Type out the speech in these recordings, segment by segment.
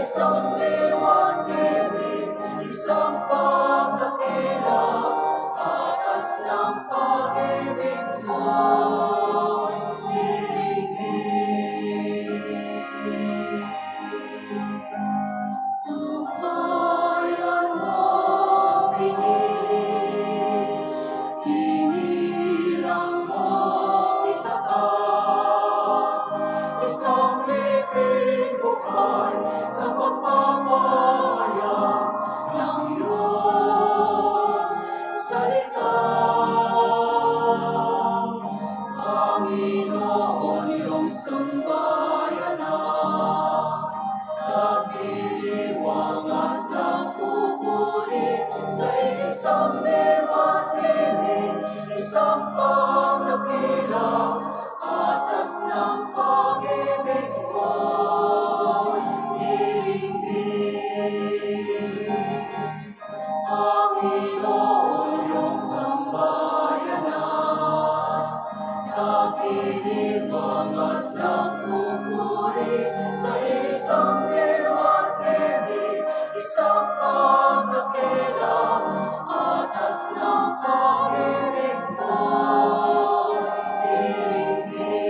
isang liwanag, isang pagkakila, atas ng pag-ibig mo'y iligid. Ang bayan mo pinili, hinirang mo itapat, isang libing buhay sa pagpapahayag ng iyong salita. Panginoon, iyong sambayanan, nagdiriwang at nagpupuri sa isang liwanag, isang pagdakila, atas ng pag-ibig mo'y iringgit. Panginoon, iyong sambayanan, nagdiriwang at nagpupuri sa isang liwanag, isang pagdakila, atas ng pag-ibig mo'y iringgit.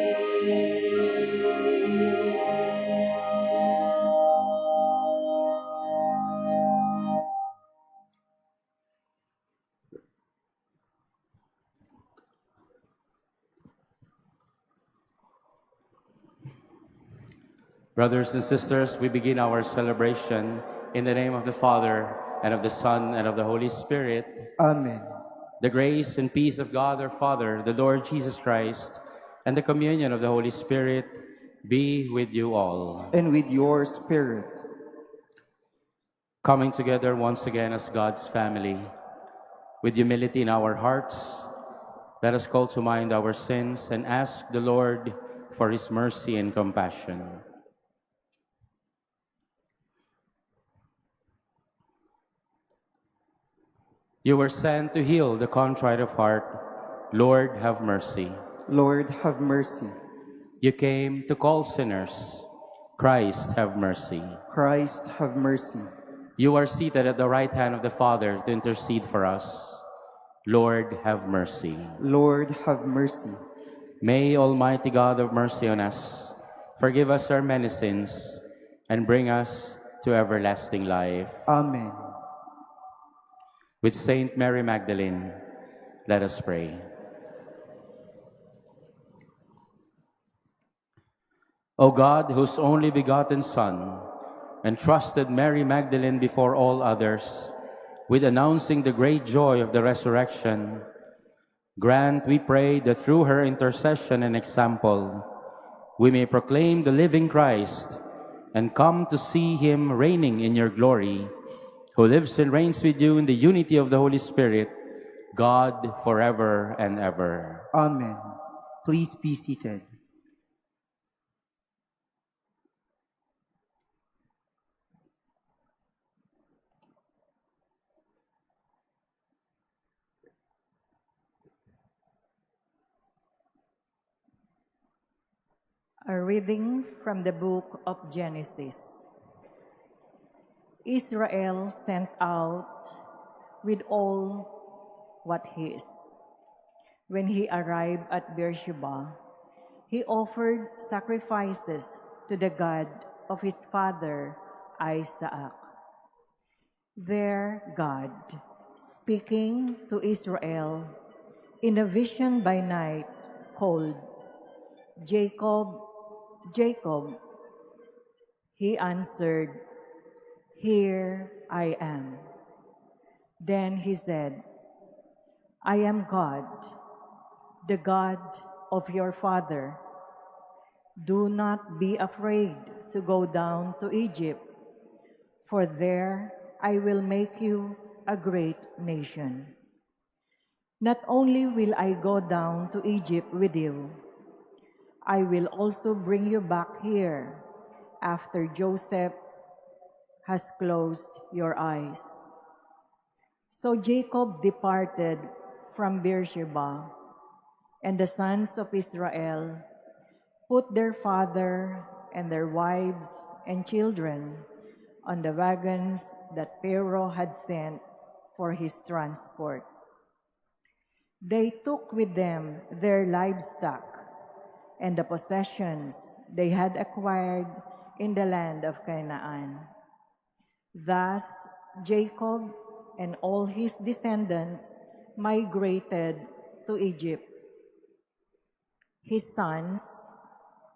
Brothers and sisters, we begin our celebration in the name of the Father, and of the Son, and of the Holy Spirit. Amen. The grace and peace of God our Father, the Lord Jesus Christ, and the communion of the Holy Spirit be with you all. And with your spirit. Coming together once again as God's family, with humility in our hearts, let us call to mind our sins and ask the Lord for His mercy and compassion. You were sent to heal the contrite of heart. Lord, have mercy. Lord, have mercy. You came to call sinners. Christ, have mercy. Christ, have mercy. You are seated at the right hand of the Father to intercede for us. Lord, have mercy. Lord, have mercy. May Almighty God have mercy on us, forgive us our many sins, and bring us to everlasting life. Amen. With Saint Mary Magdalene, let us pray. O God, whose only begotten Son entrusted Mary Magdalene before all others with announcing the great joy of the resurrection, grant, we pray, that through her intercession and example, we may proclaim the living Christ and come to see Him reigning in your glory, who lives and reigns with you in the unity of the Holy Spirit, God, forever and ever. Amen. Please be seated. A reading from the book of Genesis. Israel sent out with all what he is. When he arrived at Beersheba, he offered sacrifices to the God of his father Isaac. There God, speaking to Israel in a vision by night, called, "Jacob, Jacob." He answered, "Here I am." Then he said, "I am God, the God of your father. Do not be afraid to go down to Egypt, for there I will make you a great nation. Not only will I go down to Egypt with you, I will also bring you back here after Joseph has closed your eyes." So Jacob departed from Beersheba, and the sons of Israel put their father and their wives and children on the wagons that Pharaoh had sent for his transport. They took with them their livestock and the possessions they had acquired in the land of Canaan. Thus, Jacob and all his descendants migrated to Egypt. His sons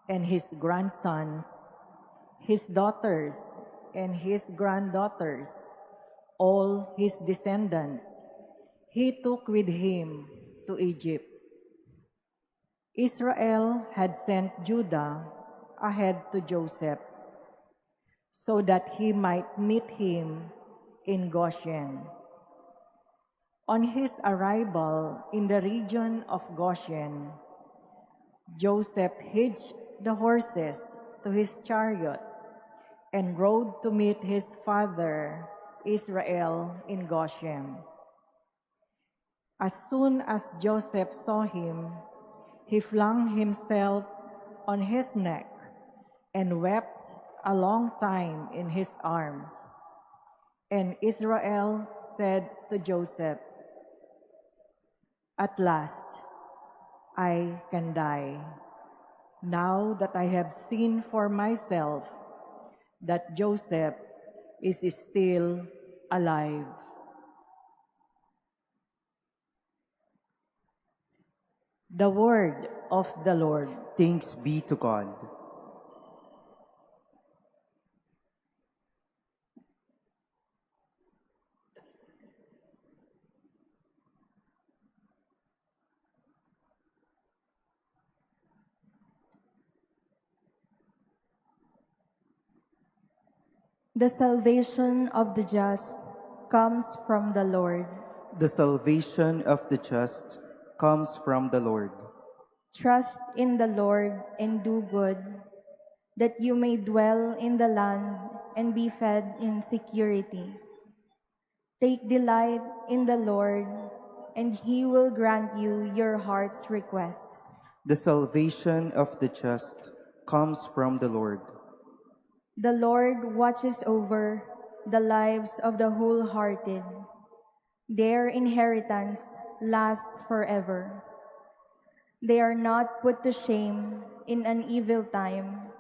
and his grandsons, his daughters and his granddaughters, all his descendants, he took with him to Egypt. Israel had sent Judah ahead to Joseph so that he might meet him in Goshen. On his arrival in the region of Goshen, Joseph hitched the horses to his chariot and rode to meet his father Israel in Goshen. As soon as Joseph saw him, he flung himself on his neck and wept a long time in his arms. And Israel said to Joseph, "At last I can die, now that I have seen for myself that Joseph is still alive." The word of the Lord. Thanks be to God. The salvation of the just comes from the Lord. The salvation of the just comes from the Lord. Trust in the Lord and do good, that you may dwell in the land and be fed in security. Take delight in the Lord, and he will grant you your heart's requests. The salvation of the just comes from the Lord. The Lord watches over the lives of the wholehearted. Their inheritance lasts forever. They are not put to shame in an evil time.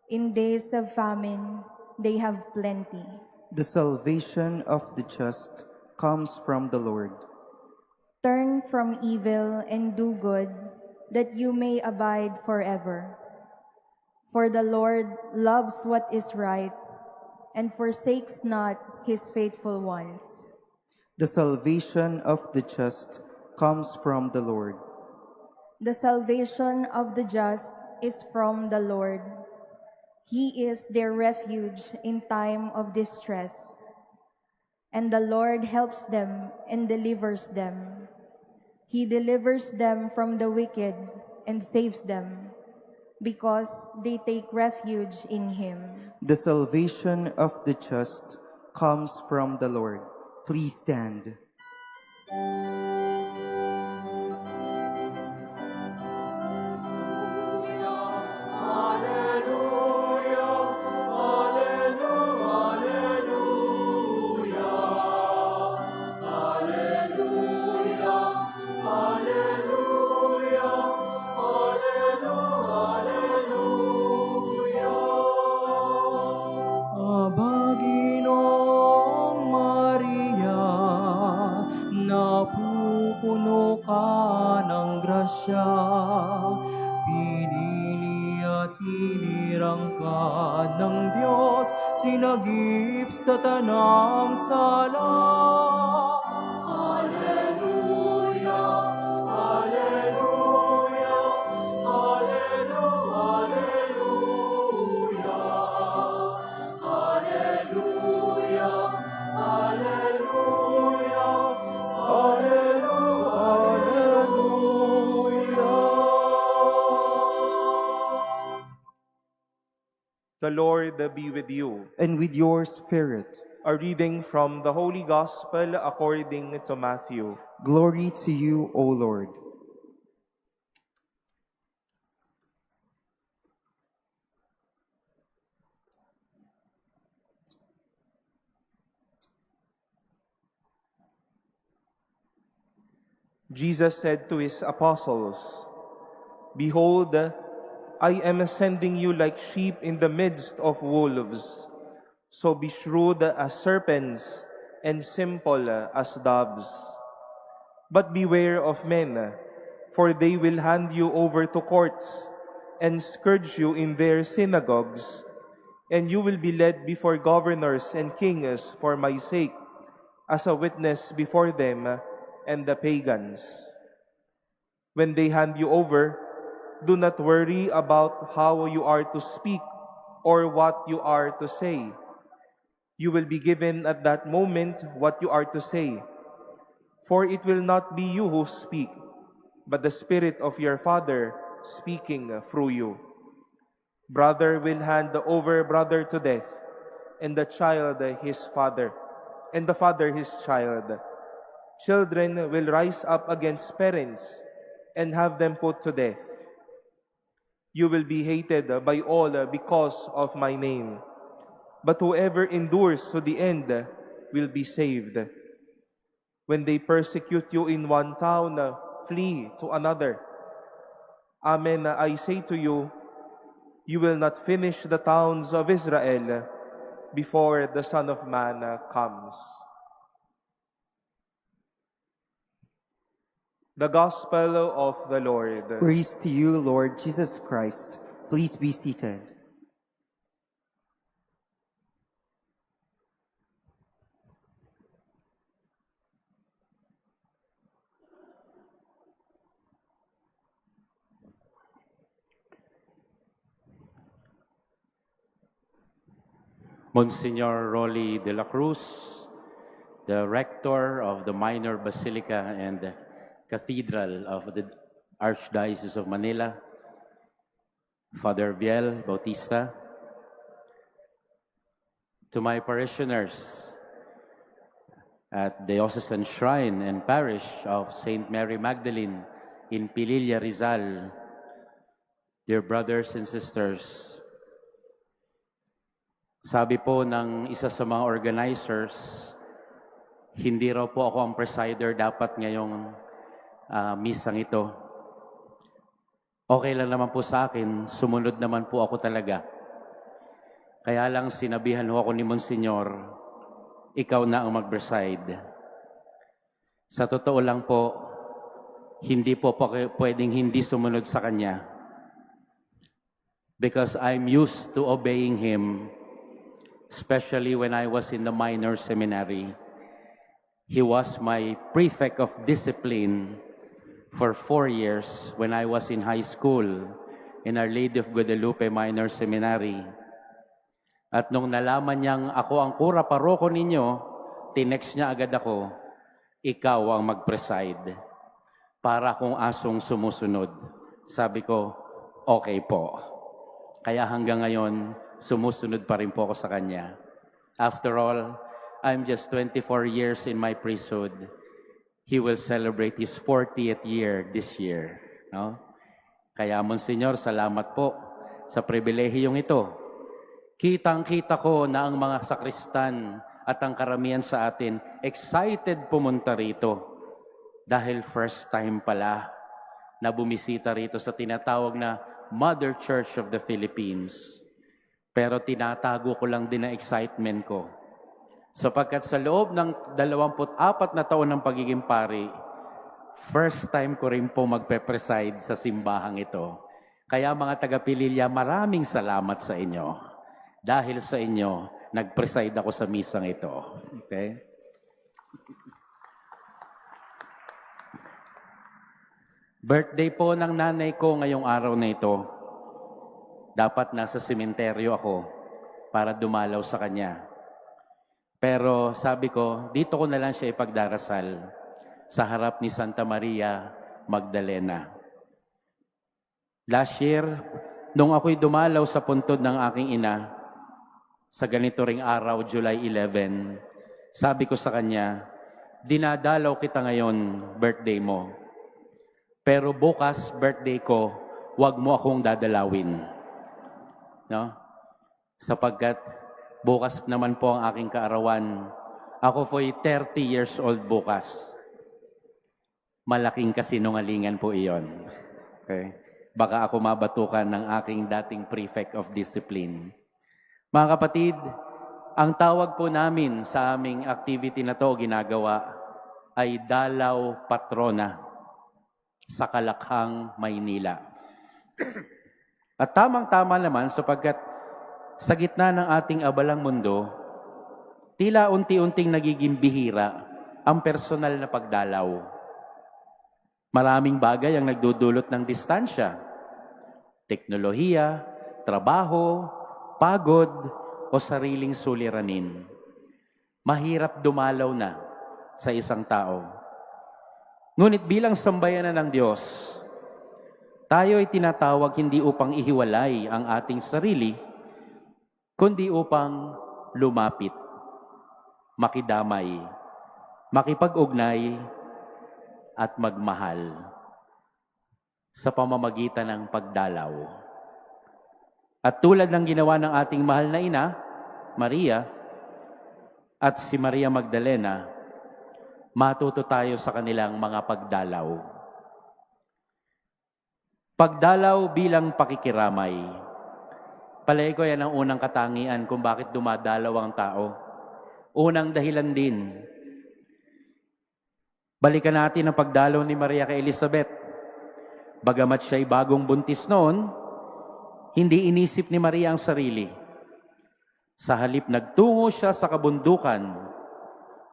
In days of famine, they have plenty. The salvation of the just comes from the Lord. Turn from evil and do good, that you may abide forever. For the Lord loves what is right and forsakes not his faithful ones. The salvation of the just comes from the Lord. The salvation of the just is from the Lord. He is their refuge in time of distress. And the Lord helps them and delivers them. He delivers them from the wicked and saves them, because they take refuge in him. The salvation of the just comes from the Lord. Please stand. Panginoong Maria, napupuno ka ng grasya, pinili at inirang ka ng Diyos, sinagip sa tanang sala. The Lord be with you. And with your spirit. A reading from the Holy Gospel according to Matthew. Glory to you, O Lord. Jesus said to his apostles, "Behold, I am sending you like sheep in the midst of wolves. So be shrewd as serpents and simple as doves. But beware of men, for they will hand you over to courts and scourge you in their synagogues, and you will be led before governors and kings for my sake, as a witness before them and the pagans. When they hand you over, do not worry about how you are to speak or what you are to say. You will be given at that moment what you are to say. For it will not be you who speak, but the Spirit of your Father speaking through you. Brother will hand over brother to death, and the child his father, and the father his child. Children will rise up against parents and have them put to death. You will be hated by all because of my name. But whoever endures to the end will be saved. When they persecute you in one town, flee to another. Amen, I say to you, you will not finish the towns of Israel before the Son of Man comes." The Gospel of the Lord. Praise to you, Lord Jesus Christ. Please be seated. Monsignor Rolly de la Cruz, the rector of the Minor Basilica and Cathedral of the Archdiocese of Manila, Father Biel Bautista, to my parishioners at Diocesan Shrine and Parish of St. Mary Magdalene in Pililla, Rizal, dear brothers and sisters, sabi po ng isa sa mga organizers, hindi raw po ako ang presider dapat ngayong misang ito. Okay lang naman po sa akin, sumunod naman po ako talaga. Kaya lang sinabihan ho ako ni Monsignor, ikaw na ang mag-preside. Sa totoo lang po, hindi po pwedeng hindi sumunod sa kanya. Because I'm used to obeying him, especially when I was in the minor seminary. He was my prefect of discipline for 4 years when I was in high school in Our Lady of Guadalupe Minor Seminary. At nung nalaman niyang ako ang kura paroko ninyo, tinext niya agad ako, ikaw ang mag-preside. Para akong asong sumusunod. Sabi ko, okay po. Kaya hanggang ngayon, sumusunod pa rin po ako sa kanya. After all, I'm just 24 years in my priesthood. He will celebrate his 40th year this year. No? Kaya, Monsignor, salamat po sa pribilehiyong ito. Kitang-kita ko na ang mga sakristan at ang karamihan sa atin excited pumunta rito dahil first time pala na bumisita rito sa tinatawag na Mother Church of the Philippines. Pero tinatago ko lang din ang excitement ko. Sapagkat sa loob ng 24 na taon ng pagiging pari, first time ko rin po magpe-preside sa simbahang ito. Kaya mga taga-Pililla, maraming salamat sa inyo. Dahil sa inyo, nag-preside ako sa misang ito. Okay? Birthday po ng nanay ko ngayong araw na ito. Dapat nasa sementeryo ako para dumalaw sa kanya. Pero sabi ko, dito ko na lang siya ipagdarasal sa harap ni Santa Maria Magdalena. Last year, nung ako'y dumalaw sa puntod ng aking ina, sa ganito ring araw, July 11, sabi ko sa kanya, dinadalaw kita ngayon, birthday mo. Pero bukas, birthday ko, wag mo akong dadalawin. No? Sapagkat bukas naman po ang aking kaarawan. Ako po'y 30 years old bukas. Malaking kasinungalingan po iyon. Okay? Baka ako mabatukan ng aking dating prefect of discipline. Mga kapatid, ang tawag po namin sa aming activity na to ginagawa ay Dalaw Patrona sa Kalakhang, Maynila. At tamang-tama naman sapagkat sa gitna ng ating abalang mundo, tila unti-unting nagiging bihira ang personal na pagdalaw. Maraming bagay ang nagdudulot ng distansya. Teknolohiya, trabaho, pagod, o sariling suliranin. Mahirap dumalaw na sa isang tao. Ngunit bilang sambayanan ng Diyos, tayo ay tinatawag hindi upang ihiwalay ang ating sarili, kundi upang lumapit, makidamay, makipag-ugnay, at magmahal sa pamamagitan ng pagdalaw. At tulad ng ginawa ng ating mahal na ina, Maria, at si Maria Magdalena, matuto tayo sa kanilang mga pagdalaw. Pagdalaw bilang pakikiramay. Palagi ko yan ang unang katangian kung bakit dumadalaw ang tao. Unang dahilan din, balikan natin ang pagdalaw ni Maria kay Elizabeth. Bagamat siya'y bagong buntis noon, hindi inisip ni Maria ang sarili. Sa halip nagtungo siya sa kabundukan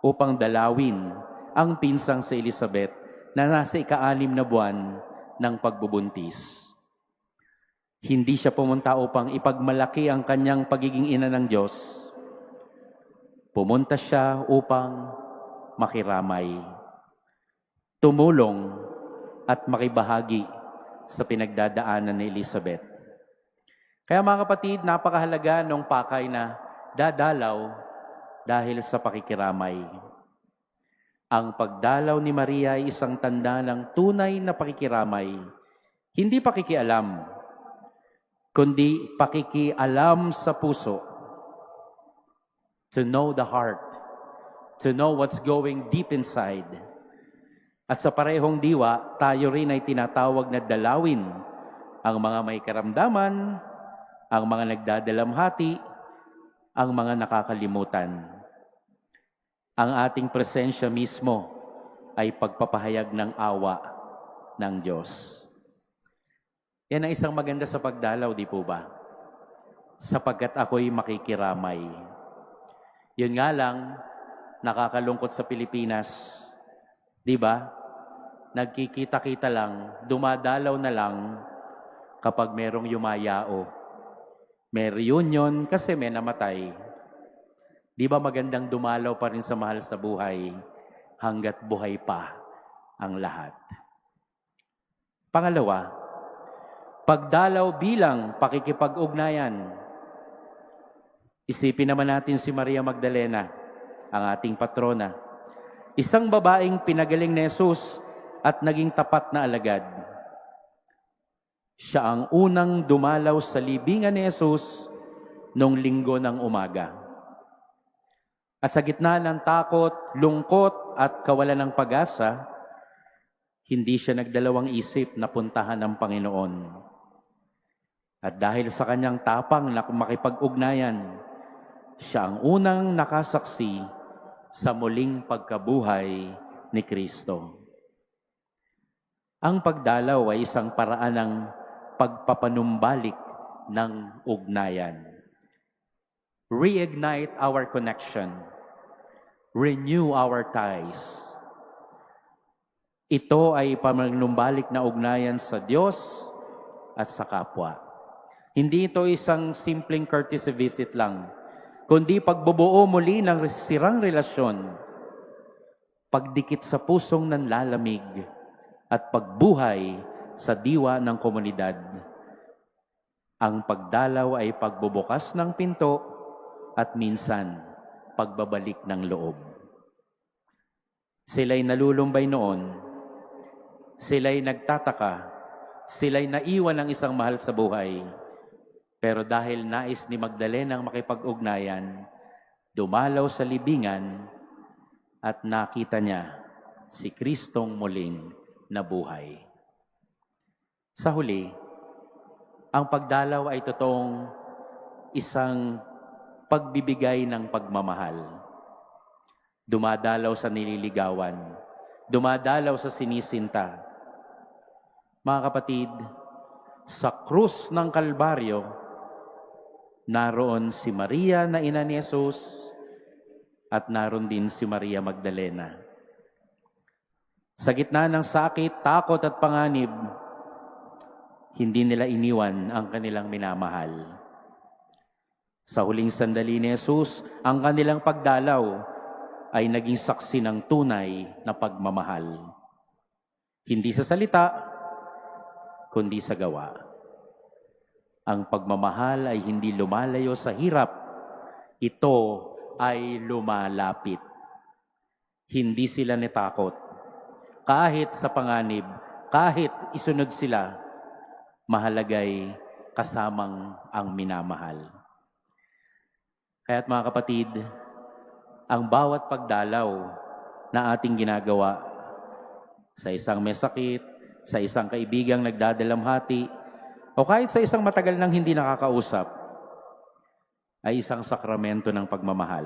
upang dalawin ang pinsang si Elizabeth na nasa ika-6 na buwan ng pagbubuntis. Hindi siya pumunta upang ipagmalaki ang kanyang pagiging ina ng Diyos. Pumunta siya upang makiramay, tumulong at makibahagi sa pinagdadaanan ni Elizabeth. Kaya mga kapatid, napakahalaga ng pakay na dadalaw dahil sa pakikiramay. Ang pagdalaw ni Maria ay isang tanda ng tunay na pakikiramay. Hindi pakikialam, kundi pakikialam sa puso. To know the heart, to know what's going deep inside. At sa parehong diwa, tayo rin ay tinatawag na dalawin ang mga may karamdaman, ang mga nagdadalamhati, ang mga nakakalimutan. Ang ating presensya mismo ay pagpapahayag ng awa ng Diyos. Yan ang isang maganda sa pagdalaw, di po ba? Sapagkat ako'y makikiramay. Yun nga lang, nakakalungkot sa Pilipinas, di ba? Nagkikita-kita lang, dumadalaw na lang kapag merong yumayao. May reunion kasi may namatay. Di ba magandang dumalaw pa rin sa mahal sa buhay hanggat buhay pa ang lahat? Pangalawa, pagdalaw bilang pakikipag-ugnayan. Isipin naman natin si Maria Magdalena, ang ating patrona. Isang babaeng pinagaling ni Jesus at naging tapat na alagad. Siya ang unang dumalaw sa libingan ni Jesus noong linggo ng umaga. At sa gitna ng takot, lungkot at kawalan ng pag-asa, hindi siya nagdalawang isip na puntahan ng Panginoon. At dahil sa kanyang tapang na makipag-ugnayan, siya ang unang nakasaksi sa muling pagkabuhay ni Kristo. Ang pagdalaw ay isang paraan ng pagpapanumbalik ng ugnayan. Reignite our connection. Renew our ties. Ito ay panumbalik na ugnayan sa Diyos at sa kapwa. Hindi ito isang simpleng courtesy visit lang, kundi pagbubuo muli ng sirang relasyon, pagdikit sa pusong nanlalamig, at pagbuhay sa diwa ng komunidad. Ang pagdalaw ay pagbubukas ng pinto at minsan pagbabalik ng loob. Sila'y nalulumbay noon, sila'y nagtataka, sila'y naiwan ng isang mahal sa buhay. Pero dahil nais ni Magdalena ang makipag-ugnayan, dumalaw sa libingan at nakita niya si Kristong muling na buhay. Sa huli, ang pagdalaw ay totoong isang pagbibigay ng pagmamahal. Dumadalaw sa nililigawan, dumadalaw sa sinisinta. Mga kapatid, sa krus ng Kalbaryo, naroon si Maria na ina ni Jesus at naroon din si Maria Magdalena. Sa gitna ng sakit, takot at panganib, hindi nila iniwan ang kanilang minamahal. Sa huling sandali ni Jesus, ang kanilang pagdalaw ay naging saksi ng tunay na pagmamahal. Hindi sa salita, kundi sa gawa. Ang pagmamahal ay hindi lumalayo sa hirap. Ito ay lumalapit. Hindi sila natakot. Kahit sa panganib, kahit isunod sila, mahalagay kasamang ang minamahal. Kaya't mga kapatid, ang bawat pagdalaw na ating ginagawa sa isang may sakit, sa isang kaibigang nagdadalamhati, o kahit sa isang matagal nang hindi nakakausap, ay isang sakramento ng pagmamahal.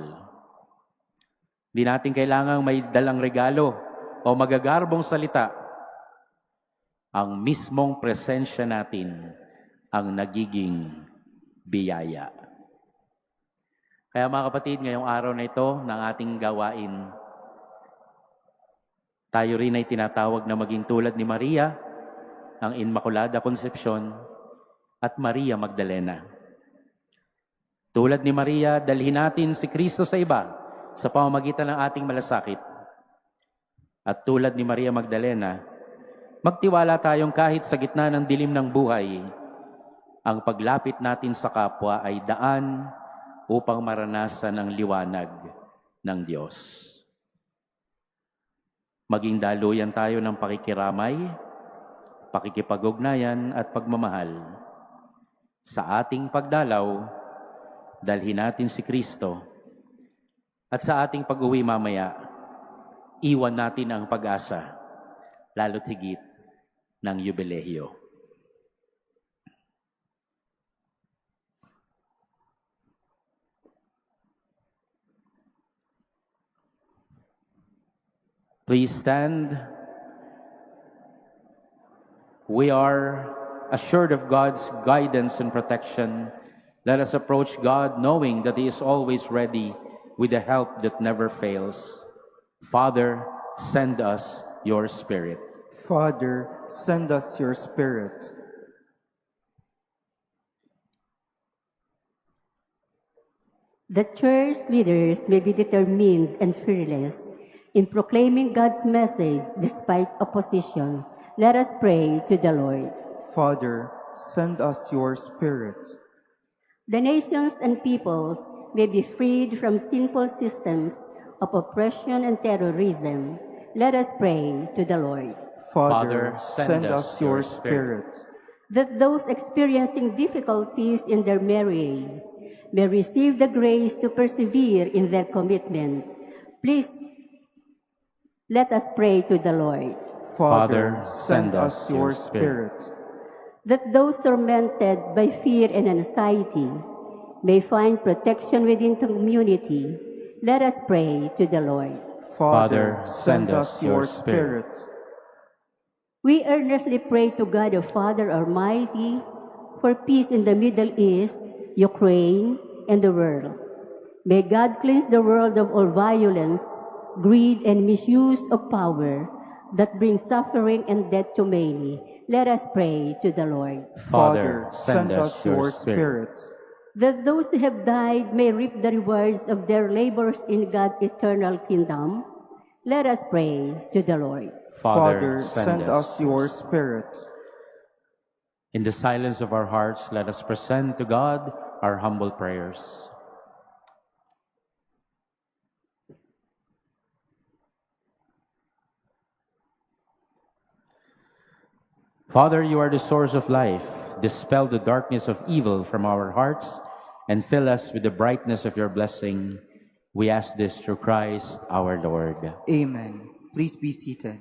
Hindi natin kailangang may dalang regalo o magagarbong salita. Ang mismong presensya natin ang nagiging biyaya. Kaya mga kapatid, ngayong araw na ito ng ating gawain, tayo rin ay tinatawag na maging tulad ni Maria, ang Immaculada Concepcion, at Maria Magdalena. Tulad ni Maria, dalhin natin si Kristo sa iba sa pamamagitan ng ating malasakit. At tulad ni Maria Magdalena, magtiwala tayong kahit sa gitna ng dilim ng buhay, ang paglapit natin sa kapwa ay daan upang maranasan ang liwanag ng Diyos. Maging daluyan tayo ng pakikiramay, pakikipag-ugnayan at pagmamahal. Sa ating pagdalaw, dalhin natin si Kristo. At sa ating pag-uwi mamaya, iwan natin ang pag-asa, lalo't higit ng yubilehyo. Please stand. We are assured of God's guidance and protection. Let us approach God knowing that He is always ready with a help that never fails. Father, send us your Spirit. Father, send us your Spirit. The church leaders may be determined and fearless in proclaiming God's message despite opposition. Let us pray to the Lord. Father, send us your Spirit. The nations and peoples may be freed from sinful systems of oppression and terrorism. Let us pray to the Lord. Father, send us your Spirit. That those experiencing difficulties in their marriage may receive the grace to persevere in their commitment. Please, let us pray to the Lord. Father, send us your Spirit. That those tormented by fear and anxiety may find protection within the community. Let us pray to the Lord. Father, send us your Spirit. We earnestly pray to God the Father Almighty for peace in the Middle East, Ukraine, and the world. May God cleanse the world of all violence, greed, and misuse of power that brings suffering and death to many. Let us pray to the Lord. Father, send us your Spirit. That those who have died may reap the rewards of their labors in God's eternal kingdom. Let us pray to the Lord. Father, send us your Spirit. In the silence of our hearts, let us present to God our humble prayers. Father, you are the source of life. Dispel the darkness of evil from our hearts and fill us with the brightness of your blessing. We ask this through Christ our Lord. Amen. Please be seated.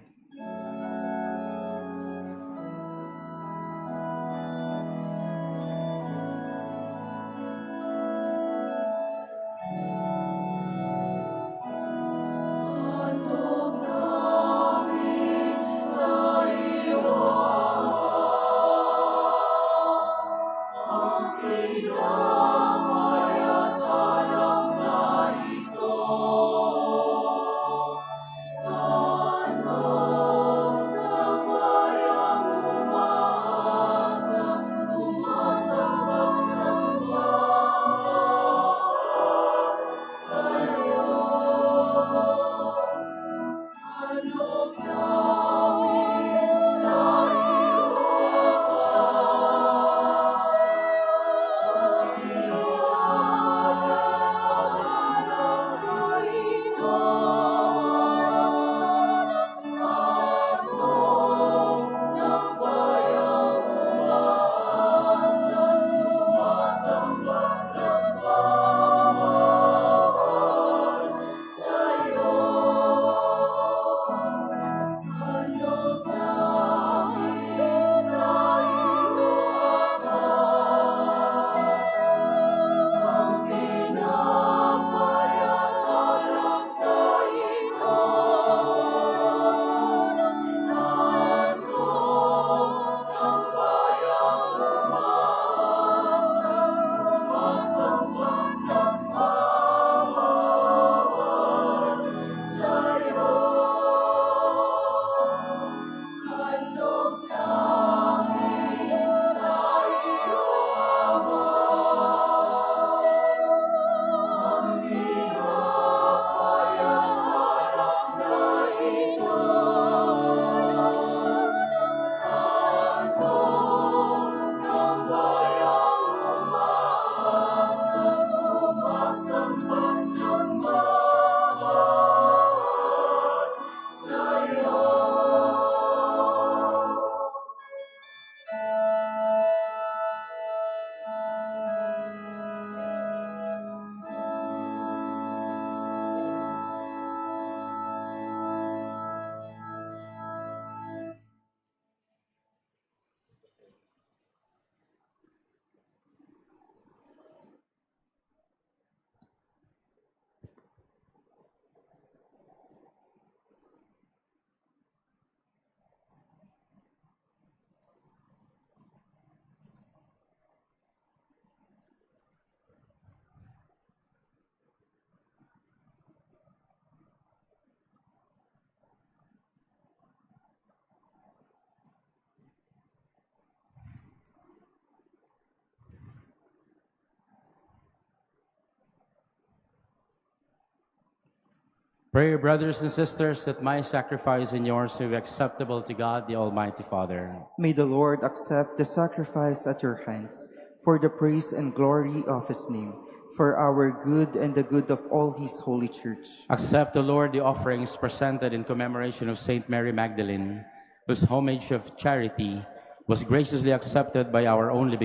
Pray, brothers and sisters, that my sacrifice and yours may be acceptable to God, the Almighty Father. May the Lord accept the sacrifice at your hands for the praise and glory of his name, for our good and the good of all his holy church. Accept, O Lord, the offerings presented in commemoration of Saint Mary Magdalene, whose homage of charity was graciously accepted by your only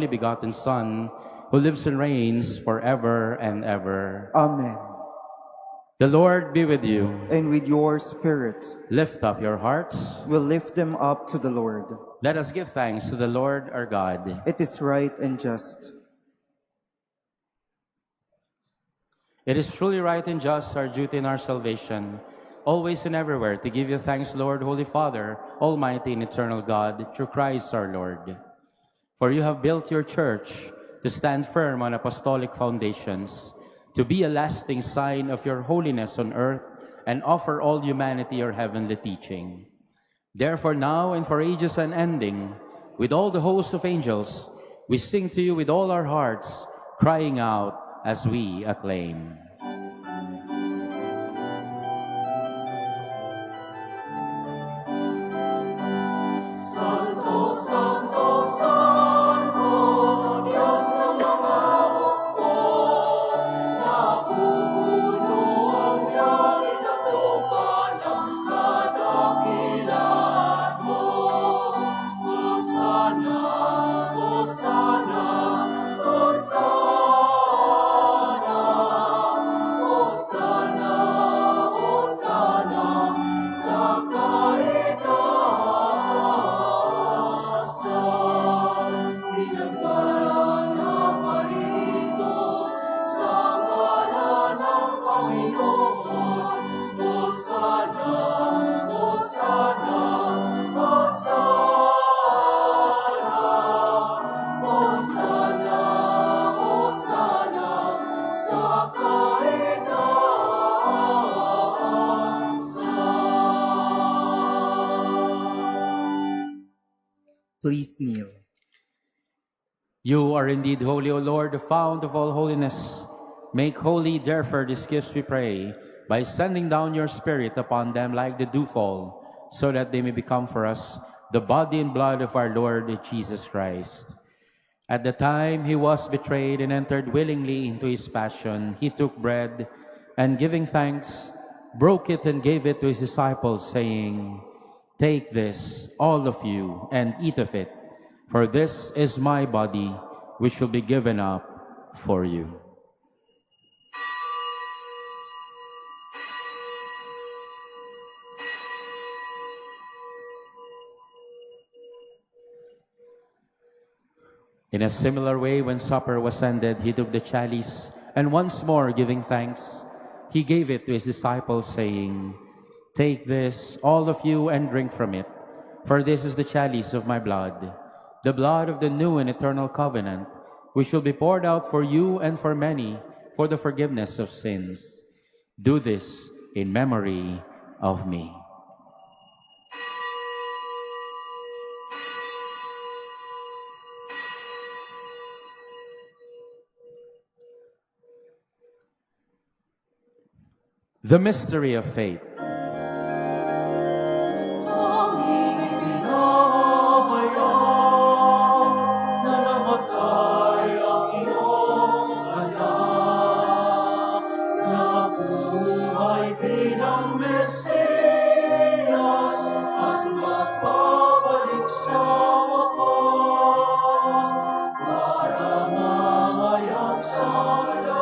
begotten Son, who lives and reigns forever and ever. Amen. The Lord be with you. And with your spirit, Lift up your hearts. we'll lift them up to the Lord. Let us give thanks to the Lord our God. It is right and just. It is truly right and just, our duty and our salvation, always and everywhere, to give you thanks, Lord, Holy Father, Almighty and eternal God, through Christ our Lord. For you have built your church to stand firm on apostolic foundations, to be a lasting sign of your holiness on earth, and offer all humanity your heavenly teaching. Therefore now and for ages unending, with all the hosts of angels, we sing to you with all our hearts, crying out as we acclaim. Santo, Santo, Santo, Diyos ng mga hukbo, napupuno ang langit at lupa ng kadakilaan mo. Hosana, Hosana, Hosana, Hosana, Hosana, sa kaitaasan. Pinagpala na paririto sa ngalan ng Panginoon. Hosana, Hosana, Hosana, Hosana, Hosana, sa kaitaasan. Please kneel. You are indeed holy, O Lord, the fount of all holiness. Make holy, therefore, these gifts, we pray, by sending down your Spirit upon them like the dewfall, so that they may become for us the body and blood of our Lord Jesus Christ. At the time he was betrayed and entered willingly into his passion, he took bread, and giving thanks, broke it and gave it to his disciples, saying, "Take this, all of you, and eat of it, for this is my body, which will be given up for you." In a similar way, when supper was ended, he took the chalice, and once more giving thanks, he gave it to his disciples, saying, "Take this, all of you, and drink from it, for this is the chalice of my blood, the blood of the new and eternal covenant, which will be poured out for you and for many for the forgiveness of sins. Do this in memory of me." The mystery of faith. Aming ipinahayag na namatay ang iyong anak, nabuhay bilang Mesiyas at magbabalik sa wakas para mamaya sa lahat.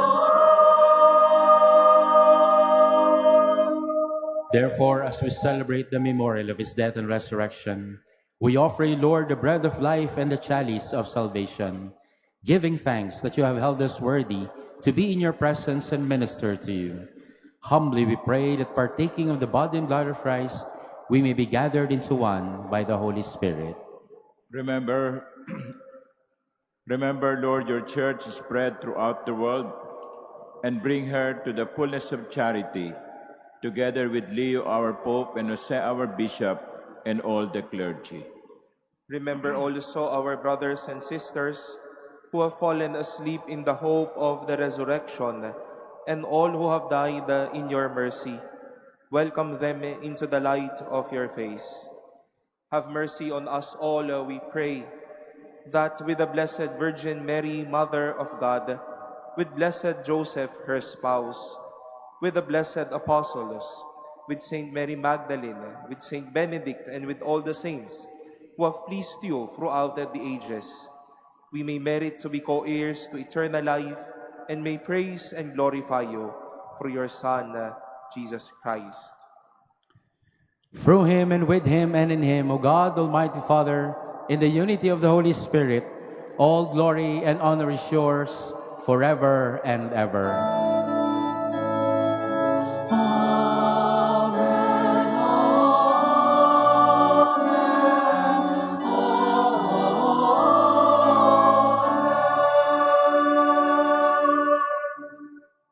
Therefore, as we celebrate the memorial of his death and resurrection, we offer you, Lord, the bread of life and the chalice of salvation, giving thanks that you have held us worthy to be in your presence and minister to you. Humbly we pray that partaking of the body and blood of Christ, we may be gathered into one by the Holy Spirit. Remember, Lord, your church is spread throughout the world, and bring her to the fullness of charity, together with Leo, our Pope, and Jose, our Bishop, and all the clergy. Remember also our brothers and sisters who have fallen asleep in the hope of the resurrection, and all who have died in your mercy. Welcome them into the light of your face. Have mercy on us all, we pray, that with the Blessed Virgin Mary, Mother of God, with Blessed Joseph, her spouse, with the blessed apostles, with Saint Mary Magdalene, with Saint Benedict, and with all the saints who have pleased you throughout the ages, we may merit to be co-heirs to eternal life and may praise and glorify you through your Son, Jesus Christ. Through him and with him and in him, O God, Almighty Father, in the unity of the Holy Spirit, all glory and honor is yours forever and ever.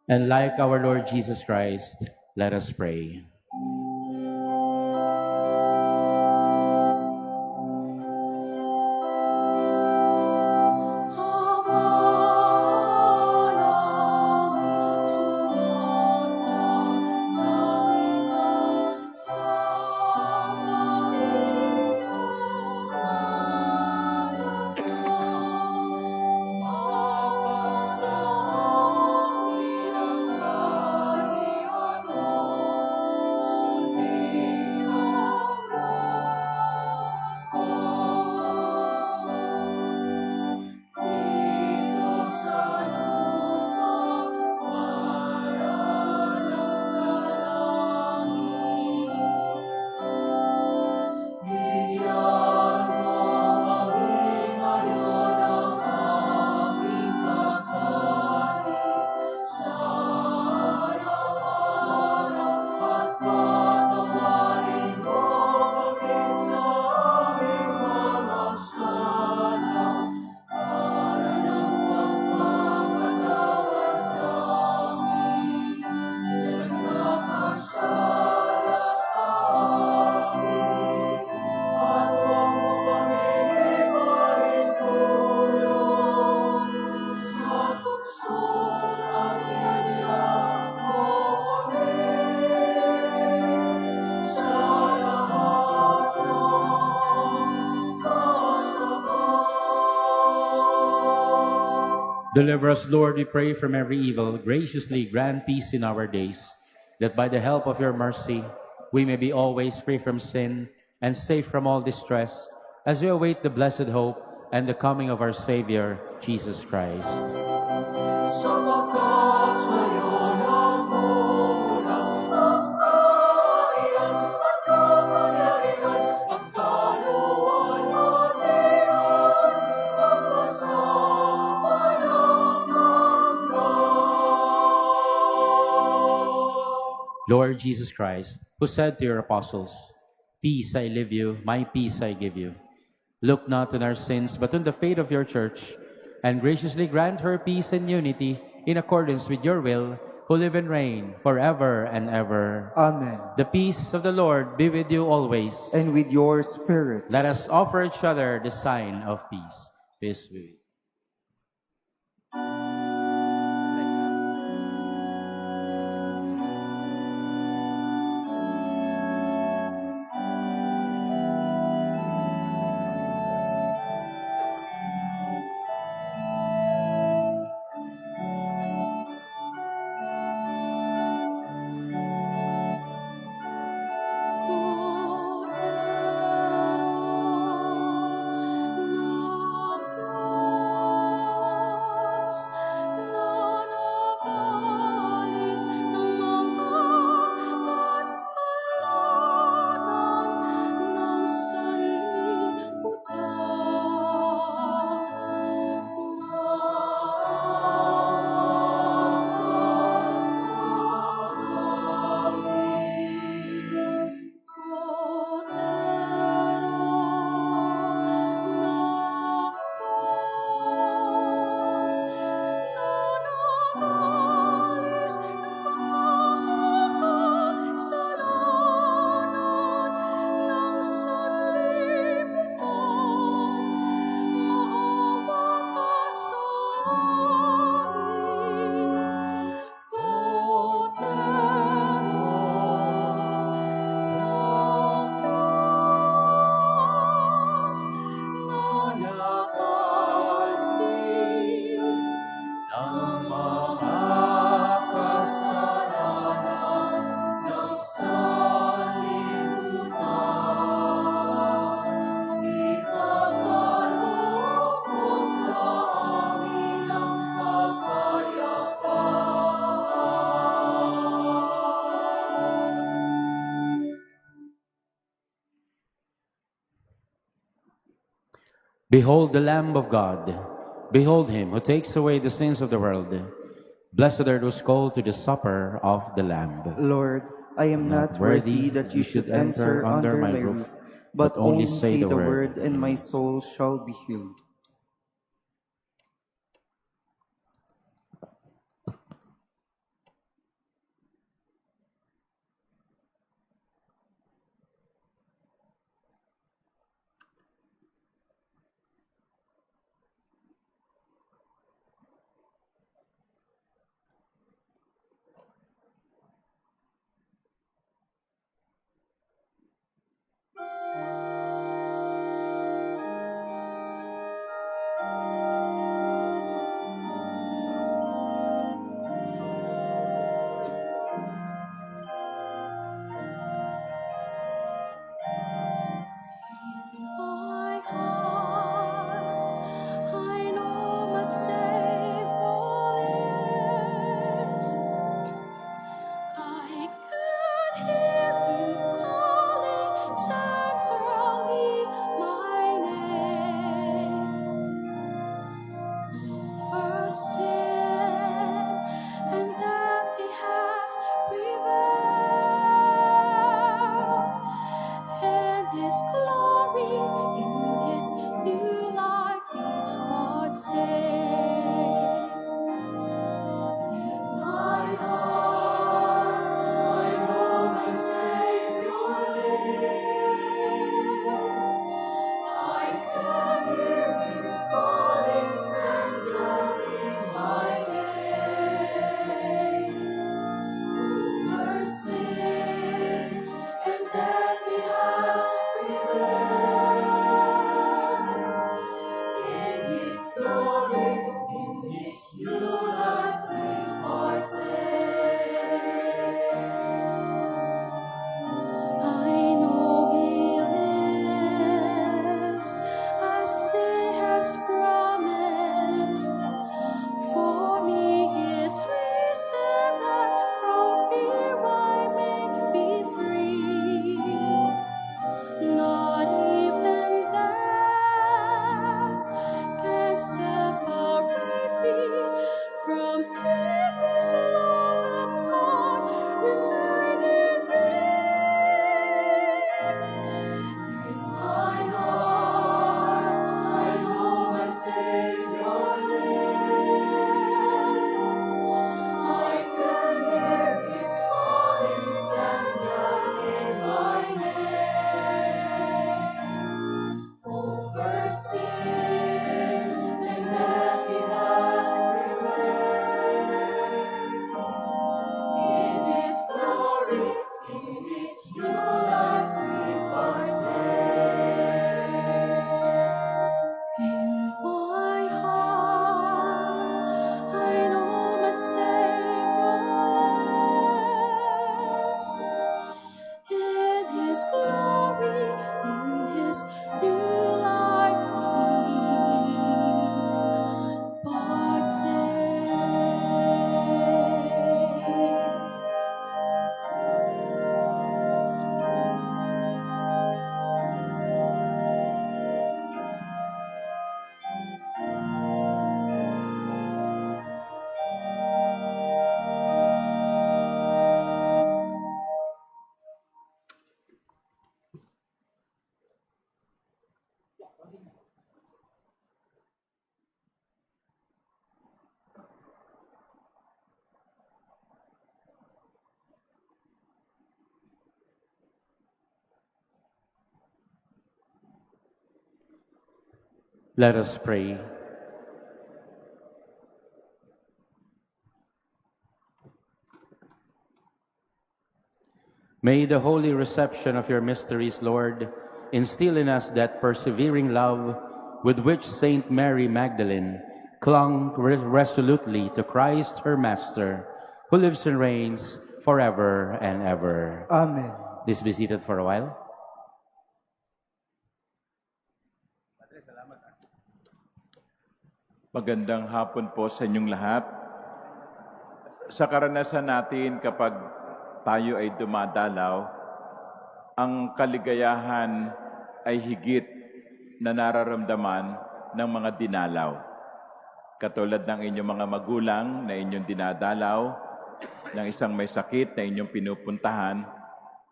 And like our Lord Jesus Christ, let us pray. Deliver us, Lord, we pray, from every evil. Graciously grant peace in our days, that by the help of your mercy we may be always free from sin and safe from all distress, as we await the blessed hope and the coming of our Savior, Jesus Christ. Sapagkat sa'yo nagmumula ang kaharian at kapangyarihan at kaluwalhatian magpasawalang hanggan. Lord Jesus Christ, who said to your apostles, "Peace I leave you, my peace I give you," look not on our sins, but on the faith of your church, and graciously grant her peace and unity in accordance with your will, who live and reign forever and ever. Amen. The peace of the Lord be with you always. And with your spirit. Let us offer each other the sign of peace. Peace be with you. Cordero Behold the Lamb of God. Behold him who takes away the sins of the world. Blessed are those called to the supper of the Lamb. Lord, I am not worthy that you should enter under my roof, but only say the word, and my soul shall be healed. My heart, I know my Savior lives. I could hear him calling tenderly my name. For sin and death he has prevailed. In his glory, in his new life we partake. In my heart, I know my Savior lives. I can hear him calling tenderly my name. For sin and death he has prevailed. In his glory, in his new life we partake. I know he lives, as he has promised. For me is risen, that from fear I may be free. Not even death can separate me from him whose love and heart remain in me. In my heart, I know my Savior lives. I can hear him calling tenderly my name. Over sin and death he has prevailed. In his glory, in his new life we partake. In my heart, I know my Savior lives. In his glory, in his new life we Let us pray. May the holy reception of your mysteries, Lord, instill in us that persevering love with which Saint Mary Magdalene clung resolutely to Christ her Master, who lives and reigns forever and ever. Amen. Please be seated for a while. Magandang hapon po sa inyong lahat. Sa karanasan natin kapag tayo ay dumadalaw, ang kaligayahan ay higit na nararamdaman ng mga dinalaw. Katulad ng inyong mga magulang na inyong dinadalaw, ng isang may sakit na inyong pinupuntahan,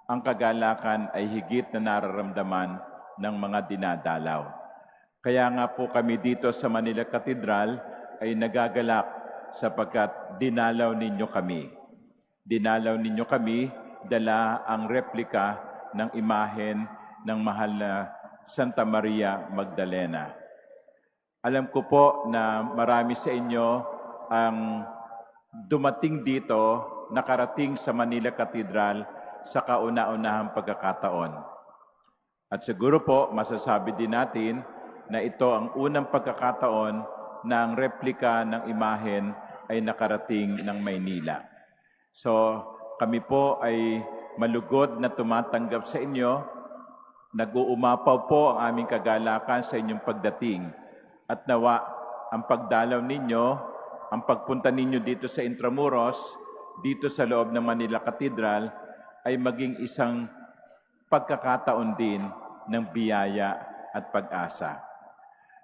ang kagalakan ay higit na nararamdaman ng mga dinadalaw. Kaya nga po kami dito sa Manila Cathedral ay nagagalak sapagkat dinalaw ninyo kami. Dinalaw ninyo kami, dala ang replika ng imahen ng mahal na Santa Maria Magdalena. Alam ko po na marami sa inyo ang dumating dito, nakarating sa Manila Cathedral sa kauna-unahang pagkakataon. At siguro po, masasabi din natin na ito ang unang pagkakataon na ang replika ng imahen ay nakarating ng Maynila. So, kami po ay malugod na tumatanggap sa inyo. Nag-uumapaw po ang aming kagalakan sa inyong pagdating. At nawa, ang pagdalaw ninyo, ang pagpunta ninyo dito sa Intramuros, dito sa loob ng Manila Cathedral, ay maging isang pagkakataon din ng biyaya at pag-asa.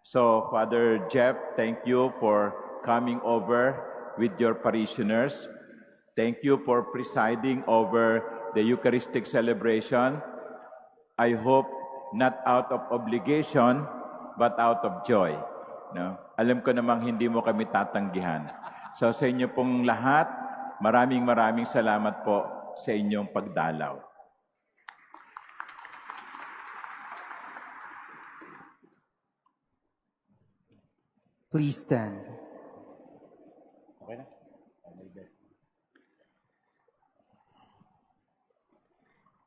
So, Father Jeff, thank you for coming over with your parishioners. Thank you for presiding over the Eucharistic celebration. I hope not out of obligation, but out of joy. No? Alam ko namang hindi mo kami tatanggihan. So sa inyo pong lahat, maraming salamat po sa inyong pagdalaw. Please stand.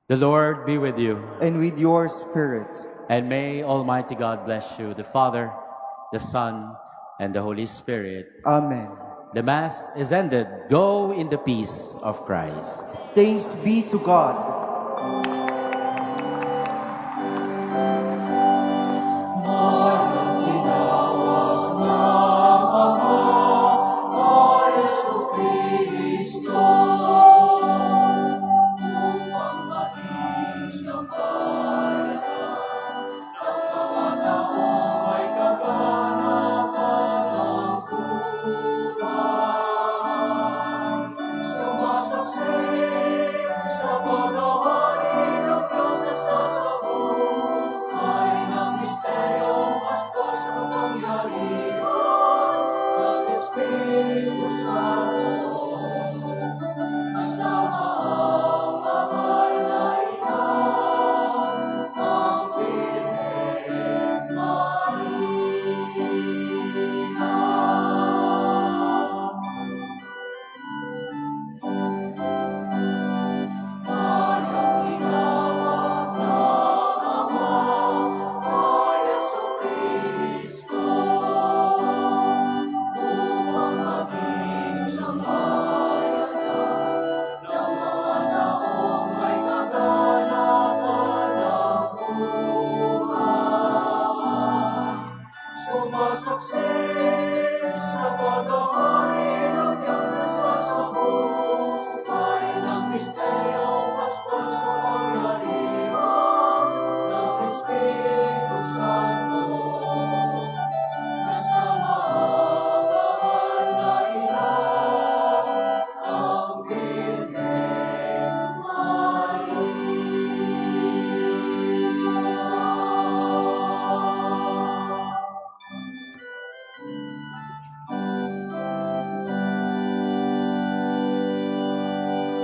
The Lord be with you, And with your spirit, and may Almighty God bless you, the Father, the Son, and the Holy Spirit. Amen. The Mass is ended. Go in the peace of Christ. Thanks be to God.